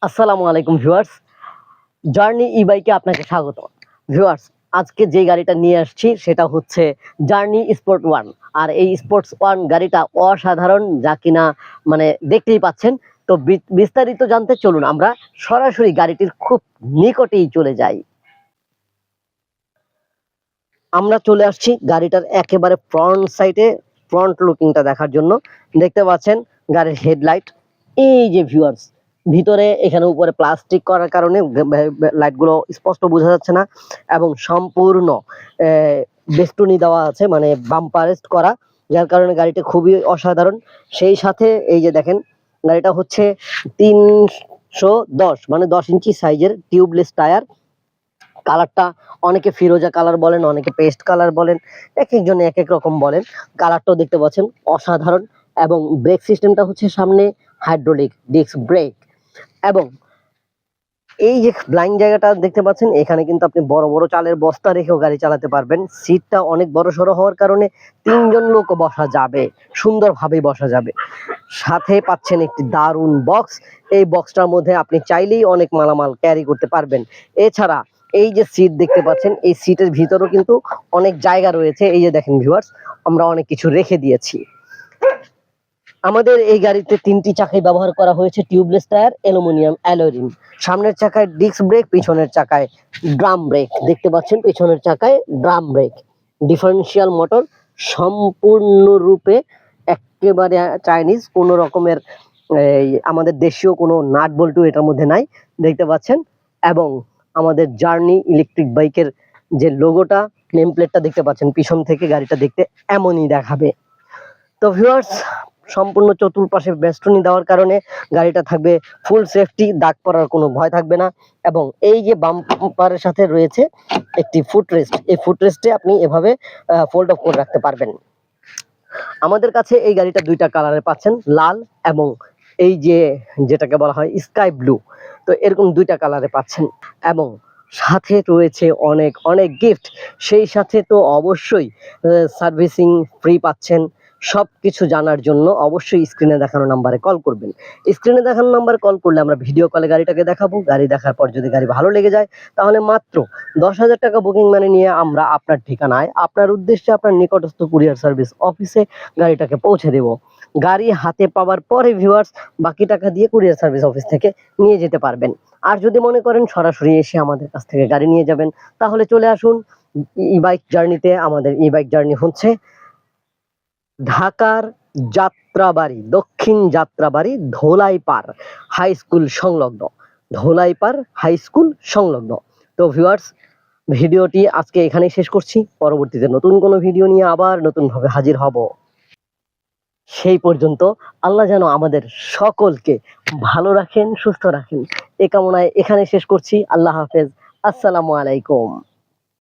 আসসালামু আলাইকুম viewers, journey ই বাইকে আপনাকে স্বাগত। ভিউয়ার্স, আজকে যে গাড়িটা নিয়ে আসছি সেটা হচ্ছে জার্নি স্পোর্ট ওয়ান। আর এই স্পোর্টস ওয়ান গাড়িটা অসাধারণ, যা কিনা মানে দেখতেই পাচ্ছেন। তো বিস্তারিত জানতে চলুন আমরা সরাসরি গাড়িটির খুব নিকটেই চলে যাই। আমরা চলে আসছি গাড়িটার একেবারে ফ্রন্ট সাইডে, ফ্রন্ট লুকিংটা দেখার জন্য। দেখতে পাচ্ছেন গাড়ির হেডলাইট, এই যে ভিউয়ার্স, ভিতরে এখানে উপরে প্লাস্টিক করার কারণে লাইটগুলো স্পষ্ট বোঝা যাচ্ছে না, এবং সম্পূর্ণ বেষ্টনী দেওয়া আছে, মানে বাম্পারেস্ট করা, যার কারণে গাড়িটা খুবই অসাধারণ। সেই সাথে এই যে দেখেন, গাড়িটা হচ্ছে 310 মানে 10 ইঞ্চি সাইজের টিউবলেস টায়ার। কালারটা অনেকে ফিরোজা কালার বলেন, অনেকে পেস্ট কালার বলেন, এক একজনে এক এক রকম বলেন। কালারটাও দেখতে পাচ্ছেন অসাধারণ। এবং ব্রেক সিস্টেমটা হচ্ছে সামনে হাইড্রোলিক ডিস্ক ব্রেক। এবং এই যে ব্লাইন্ড জায়গাটা দেখতে পাচ্ছেন, এখানে কিন্তু আপনি বড় বড় চালের বস্তা রেখেও গাড়ি চালাতে পারবেন। সিটটা অনেক বড় সড়ো হওয়ার কারণে 3জন লোক বসা যাবে, সুন্দরভাবেই বসা যাবে। সাথে পাচ্ছেন একটি দারুণ বক্স। এই বক্সটার মধ্যে আপনি চাইলেই অনেক মালামাল ক্যারি করতে পারবেন। এছাড়া এই যে সিট দেখতে পাচ্ছেন, এই সিটের ভিতরেও কিন্তু অনেক জায়গা রয়েছে। এই যে দেখেন ভিউয়ার্স, আমরা অনেক কিছু রেখে দিয়েছি। আমাদের এই গাড়িতে 3টি চাকাই ব্যবহার করা হয়েছে tubeless tyre, aluminium alloy rim. সামনের চাকায় ডিস্ক ব্রেক, পিছনের চাকায় ড্রাম ব্রেক। দেখতে পাচ্ছেন পিছনের চাকায় ড্রাম ব্রেক। ডিফারেন্সিয়াল মোটর, সম্পূর্ণরূপে একেবারে চাইনিজ, কোনো রকমের আমাদের দেশীয় কোনো নাট বল্টু এটার মধ্যে নাই, দেখতে পাচ্ছেন। এবং আমাদের জার্নি ইলেকট্রিক বাইকের যে লোগোটা, নেম প্লেটটা দেখতে পাচ্ছেন, পিছন থেকে গাড়িটা দেখতে এমনই দেখাবে। তো ভিউয়ার্স, সম্পূর্ণ চতুর্পাশে বেষ্টনী দেওয়ার কারণে গাড়িটা থাকবে ফুল সেফটি, দাগ পড়ার কোনো ভয় থাকবে না। এবং এই যে বাম্পারের সাথে রয়েছে একটি ফুটরেস্ট, এই ফুটরেস্টে আপনি এভাবে ফোল্ড অফ করে রাখতে পারবেন। আমাদের কাছে এই গাড়িটা 2টা কালারে পাচ্ছেন, লাল এবং এই যে যেটাকে বলা হয় স্কাই ব্লু। তো এরকম 2টা কালারে পাচ্ছেন, এবং সাথে রয়েছে অনেক অনেক গিফট। সেই সাথে তো অবশ্যই সার্ভিসিং ফ্রি পাচ্ছেন। সবকিছু জানার জন্য অবশ্যই স্ক্রিনে দেখানো নাম্বারে কল করবেন। স্ক্রিনে দেখানো নাম্বারে কল করলে আমরা ভিডিও কলে গাড়িটাকে দেখাবো। গাড়ি দেখার পর যদি গাড়ি ভালো লেগে যায়, তাহলে মাত্র 10,000 টাকা বুকিং মানি নিয়ে আমরা আপনার ঠিকানায়, আপনার উদ্দেশ্যে, আপনার নিকটস্থ কুরিয়ার সার্ভিস অফিসে গাড়িটাকে পৌঁছে দেব। গাড়ি হাতে পাওয়ার পরে ভিউয়ার্স, বাকি টাকা দিয়ে কুরিয়ার সার্ভিস অফিস থেকে নিয়ে যেতে পারবেন। আর যদি মনে করেন সরাসরি এসে আমাদের কাছ থেকে গাড়ি নিয়ে যাবেন, তাহলে চলে আসুন ই বাইক জার্নিতে। আমাদের ই বাইক জার্নি হচ্ছে ঢাকার যাত্রাবাড়ি, দক্ষিণ যাত্রাবাড়ি, ধোলাইপাড় হাই স্কুল সংলগ্ন, ধোলাইপাড় হাই স্কুল সংলগ্ন। তো ভিউয়ার্স, ভিডিওটি আজকে এখানেই শেষ করছি। পরবর্তীতে নতুন কোনো ভিডিও নিয়ে আবার নতুনভাবে হাজির হব। সেই পর্যন্ত আল্লাহ যেন আমাদের সকলকে ভালো রাখেন, সুস্থ রাখেন, এ কামনায় এখানে শেষ করছি। আল্লাহ হাফেজ, আসসালামু আলাইকুম।